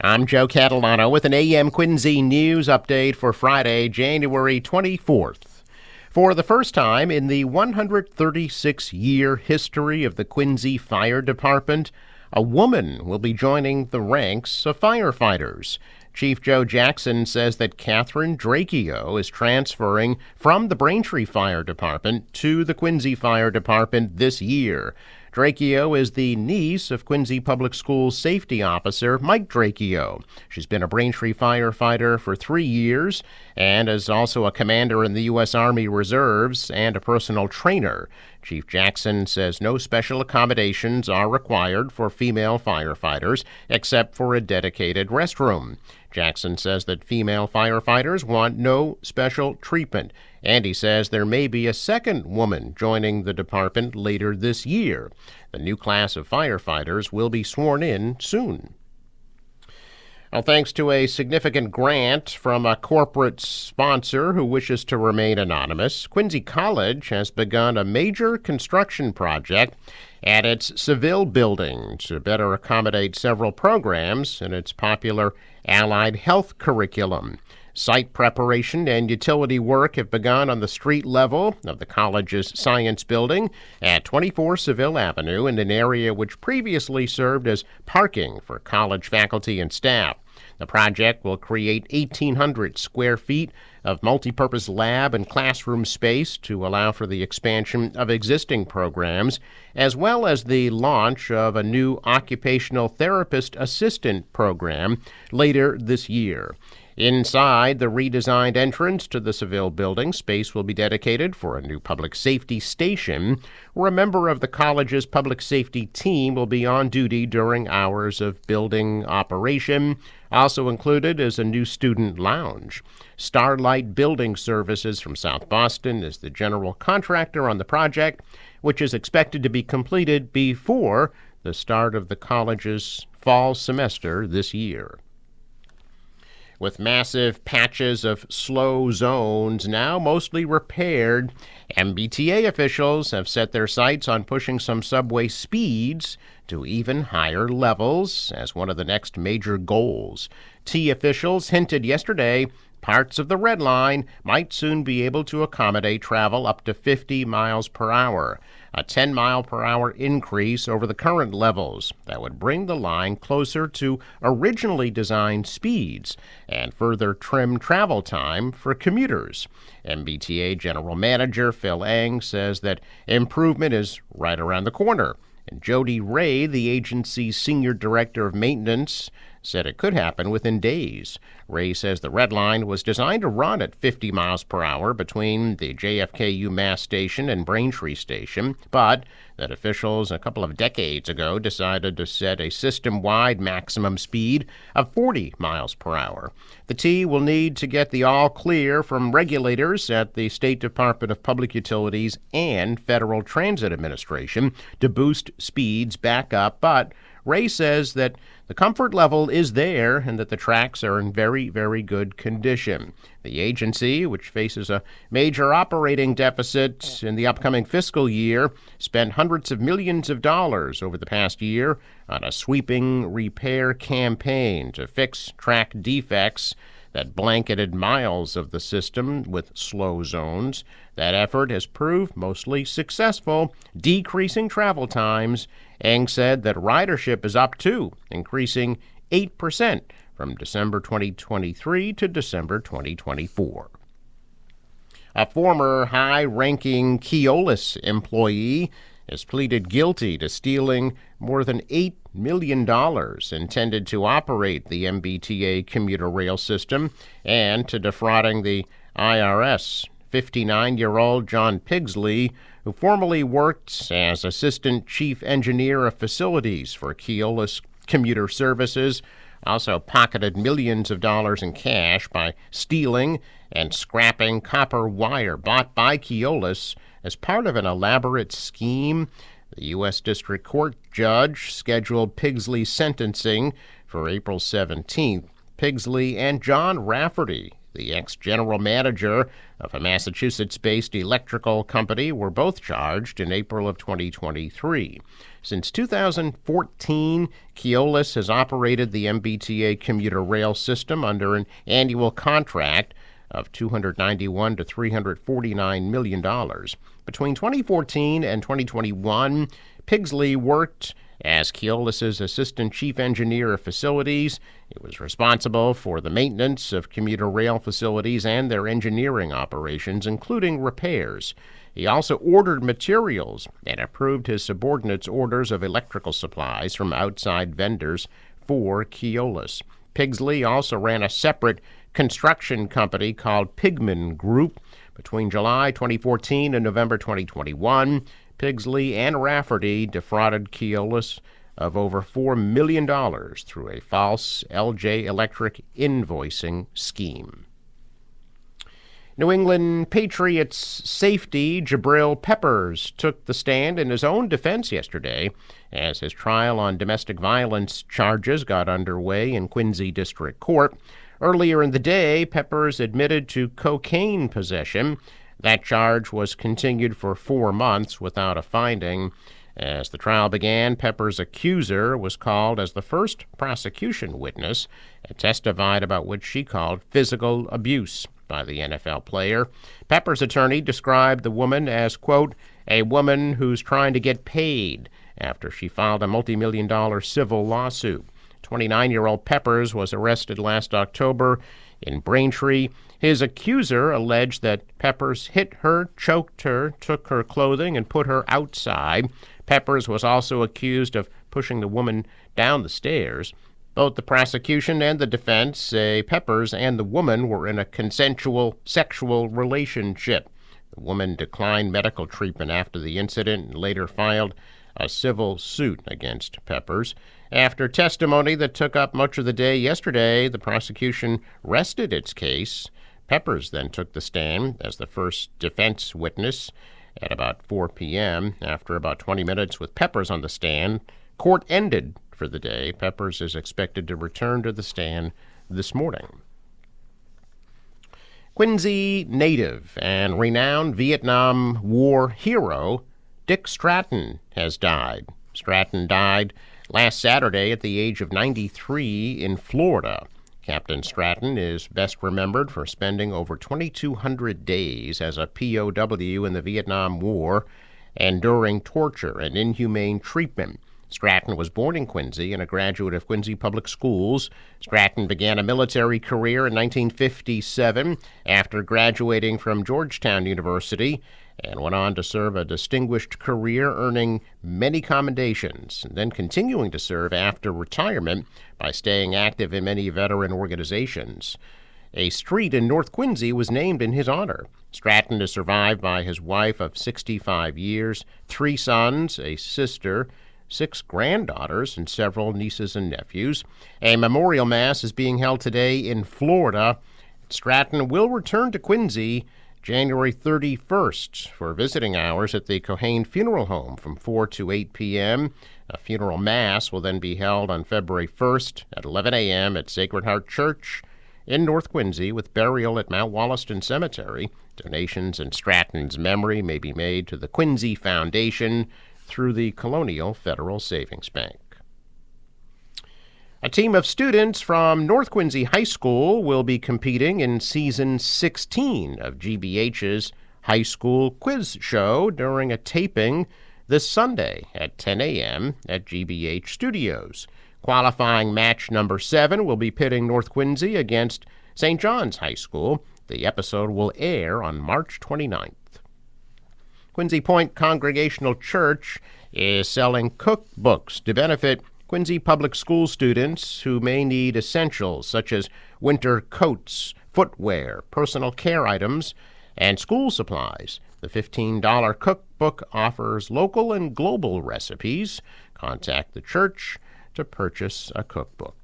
I'm Joe Catalano with an AM Quincy news update for Friday, January 24th. For the first time in the 136-year history of the Quincy Fire Department, a woman will be joining the ranks of firefighters. Chief Joe Jackson says that Catherine Drakio is transferring from the Braintree Fire Department to the Quincy Fire Department this year. Drakio is the niece of Quincy Public Schools safety officer Mike Drakio. She's been a Braintree firefighter for 3 years and is also a commander in the U.S. Army Reserves and a personal trainer. Chief Jackson says no special accommodations are required for female firefighters except for a dedicated restroom. Jackson says that female firefighters want no special treatment, and he says there may be a second woman joining the department later this year. The new class of firefighters will be sworn in soon. Well, thanks to a significant grant from a corporate sponsor who wishes to remain anonymous, Quincy College has begun a major construction project at its Seville building to better accommodate several programs in its popular allied health curriculum. Site preparation and utility work have begun on the street level of the college's science building at 24 Seville Avenue in an area which previously served as parking for college faculty and staff. The project will create 1,800 square feet of multipurpose lab and classroom space to allow for the expansion of existing programs, as well as the launch of a new occupational therapist assistant program later this year. Inside the redesigned entrance to the Seville building, space will be dedicated for a new public safety station, where a member of the college's public safety team will be on duty during hours of building operation. Also included is a new student lounge. Starlight Building Services from South Boston is the general contractor on the project, which is expected to be completed before the start of the college's fall semester this year. With massive patches of slow zones now mostly repaired, MBTA officials have set their sights on pushing some subway speeds to even higher levels as one of the next major goals. T officials hinted yesterday parts of the Red Line might soon be able to accommodate travel up to 50 miles per hour, a 10-mile-per-hour increase over the current levels that would bring the line closer to originally designed speeds and further trim travel time for commuters. MBTA General Manager Phil Eng says that improvement is right around the corner. And Jody Ray, the agency's Senior Director of Maintenance, said it could happen within days. Ray says the Red Line was designed to run at 50 miles per hour between the JFK UMass station and Braintree station, but that officials a couple of decades ago decided to set a system-wide maximum speed of 40 miles per hour. The T will need to get the all-clear from regulators at the State Department of Public Utilities and Federal Transit Administration to boost speeds back up, but Ray says that the comfort level is there and that the tracks are in very, very good condition. The agency, which faces a major operating deficit in the upcoming fiscal year, spent hundreds of millions of dollars over the past year on a sweeping repair campaign to fix track defects that blanketed miles of the system with slow zones. That effort has proved mostly successful, decreasing travel times. Eng said that ridership is up too, increasing 8% from December 2023 to December 2024. A former high-ranking Keolis employee has pleaded guilty to stealing more than $8 million intended to operate the MBTA commuter rail system and to defrauding the IRS. 59-year-old John Pigsley, who formerly worked as Assistant Chief Engineer of Facilities for Keolis Commuter Services, also pocketed millions of dollars in cash by stealing and scrapping copper wire bought by Keolis as part of an elaborate scheme. The U.S. District Court judge scheduled Pigsley's sentencing for April 17th. Pigsley and John Rafferty, the ex-general manager of a Massachusetts-based electrical company, were both charged in April of 2023. Since 2014, Keolis has operated the MBTA commuter rail system under an annual contract of $291 to $349 million. Between 2014 and 2021, Pigsley worked as Keolis's assistant chief engineer of facilities. He was responsible for the maintenance of commuter rail facilities and their engineering operations, including repairs. He also ordered materials and approved his subordinates' orders of electrical supplies from outside vendors for Keolis. Pigsley also ran a separate construction company called Pigman Group. Between July 2014 and November 2021, Pigsley and Rafferty defrauded Keolis of over $4 million through a false LJ Electric invoicing scheme. New England Patriots safety Jabril Peppers took the stand in his own defense yesterday as his trial on domestic violence charges got underway in Quincy District Court. Earlier in the day, Peppers admitted to cocaine possession. That charge was continued for 4 months without a finding. As the trial began, Peppers' accuser was called as the first prosecution witness and testified about what she called physical abuse by the NFL player. Peppers' attorney described the woman as, quote, a woman who's trying to get paid after she filed a multi-million-dollar civil lawsuit. 29-year-old Peppers was arrested last October in Braintree. His accuser alleged that Peppers hit her, choked her, took her clothing, and put her outside. Peppers was also accused of pushing the woman down the stairs. Both the prosecution and the defense say Peppers and the woman were in a consensual sexual relationship. The woman declined medical treatment after the incident and later filed a civil suit against Peppers. After testimony that took up much of the day yesterday, the prosecution rested its case. Peppers then took the stand as the first defense witness at about 4 p.m. After about 20 minutes with Peppers on the stand, court ended for the day. Peppers is expected to return to the stand this morning. Quincy native and renowned Vietnam War hero Dick Stratton has died. Stratton died last Saturday at the age of 93 in Florida. Captain Stratton is best remembered for spending over 2,200 days as a POW in the Vietnam War, enduring torture and inhumane treatment. Stratton was born in Quincy and a graduate of Quincy Public Schools. Stratton began a military career in 1957 after graduating from Georgetown University and went on to serve a distinguished career, earning many commendations, and then continuing to serve after retirement by staying active in many veteran organizations. A street in North Quincy was named in his honor. Stratton is survived by his wife of 65 years, 3 sons, a sister, 6 granddaughters, and several nieces and nephews. A memorial mass is being held today in Florida. Stratton will return to Quincy January 31st for visiting hours at the Cohane Funeral Home from 4 to 8 p.m. A funeral mass will then be held on February 1st at 11 a.m. at Sacred Heart Church in North Quincy with burial at Mount Wollaston Cemetery. Donations in Stratton's memory may be made to the Quincy Foundation through the Colonial Federal Savings Bank. A team of students from North Quincy High School will be competing in Season 16 of GBH's High School Quiz Show during a taping this Sunday at 10 a.m. at GBH Studios. Qualifying match number 7 will be pitting North Quincy against St. John's High School. The episode will air on March 29th. Quincy Point Congregational Church is selling cookbooks to benefit Quincy Public School students who may need essentials such as winter coats, footwear, personal care items, and school supplies. The $15 cookbook offers local and global recipes. Contact the church to purchase a cookbook.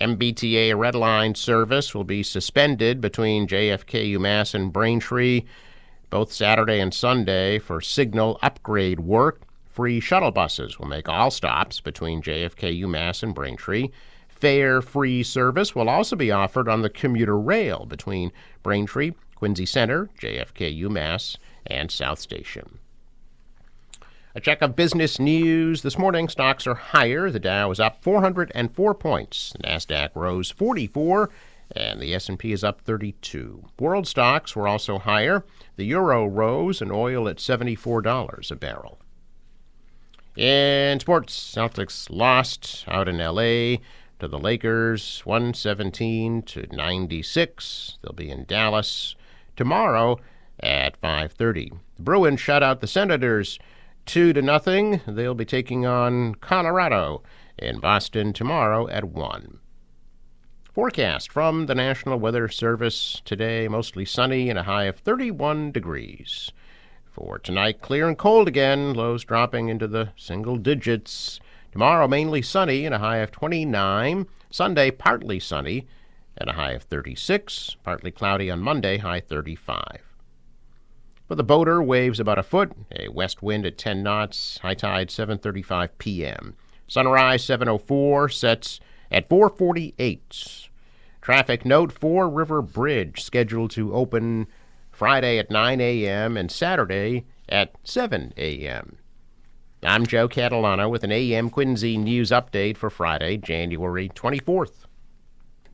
MBTA Red Line service will be suspended between JFK, UMass, and Braintree both Saturday and Sunday for signal upgrade work. Free shuttle buses will make all stops between JFK, UMass, and Braintree. Fare-free service will also be offered on the commuter rail between Braintree, Quincy Center, JFK UMass, and South Station. A check of business news this morning. Stocks are higher. The Dow is up 404 points. The NASDAQ rose 44, and the S&P is up 32. World stocks were also higher. The euro rose, and oil at $74 a barrel. In sports, Celtics lost out in L.A. to the Lakers, 117-96. They'll be in Dallas tomorrow at 5:30. The Bruins shut out the Senators 2-0. They'll be taking on Colorado in Boston tomorrow at 1. Forecast from the National Weather Service today, mostly sunny and a high of 31 degrees. For tonight, clear and cold again, lows dropping into the single digits. Tomorrow, mainly sunny and a high of 29. Sunday, partly sunny and a high of 36. Partly cloudy on Monday, high 35. For the boater, waves about a foot, a west wind at 10 knots, high tide 7:35 p.m. Sunrise 7:04, sets at 4:48. Traffic note, Fore River Bridge scheduled to open Friday at 9 a.m. and Saturday at 7 a.m. I'm Joe Catalano with an AM Quincy News Update for Friday, January 24th.